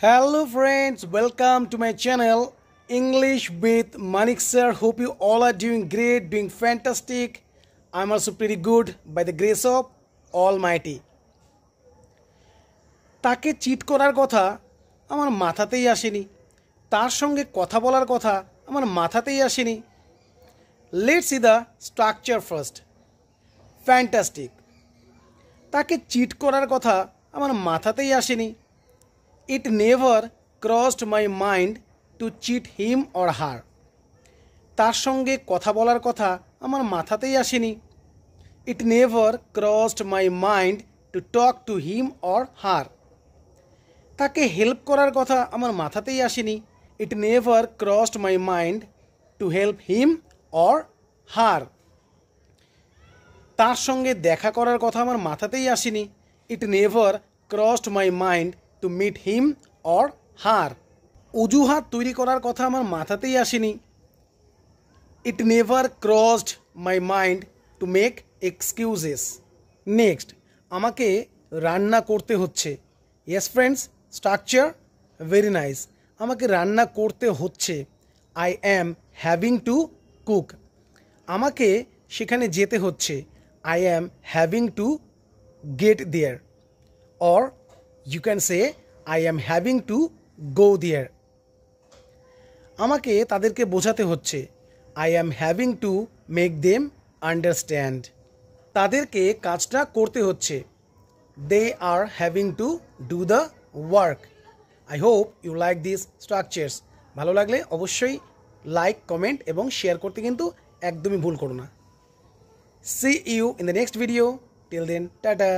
Hello friends, welcome to my channel English with Manik sir. Hope you all are doing great, doing fantastic. I'm also pretty good by the grace of Almighty. তাকে cheat করার কথা আমার মাথাতেই আসেনি, তার সঙ্গে কথা বলার কথা আমার মাথাতেই আসেনি। Let's see the structure first. Fantastic. তাকে চিট করার কথা আমার মাথাতেই আসেনি। It never crossed my mind to cheat him or her. তার সঙ্গে কথা বলার কথা আমার মাথাতেই আসেনি। It never crossed my mind to talk to him or her. তাকে হেল্প করার কথা আমার মাথাতেই আসেনি। It never crossed my mind to help him or her. তার সঙ্গে দেখা করার কথা আমার মাথাতেই আসেনি। It never crossed my mind to meet him or her. অজুহাত তৈরি করার কথা আমার মাথাতেই আসেনি। It never crossed my mind to make excuses. Next, আমাকে রান্না করতে হচ্ছে। Yes friends, structure very nice. আমাকে রান্না করতে হচ্ছে। I am having to cook. আমাকে সেখানে যেতে হচ্ছে। I am having to get there. Or you can say I am having to go there. আমাকে তাদেরকে বোঝাতে হচ্ছে। I am having to make them understand. তাদেরকে কাজটা করতে হচ্ছে। They are having to do the work. I hope you like these structures. ভালো লাগলে অবশ্যই লাইক, কমেন্ট এবং শেয়ার করতে কিন্তু একদমই ভুল করো না। See you in the next video. Till then, tata.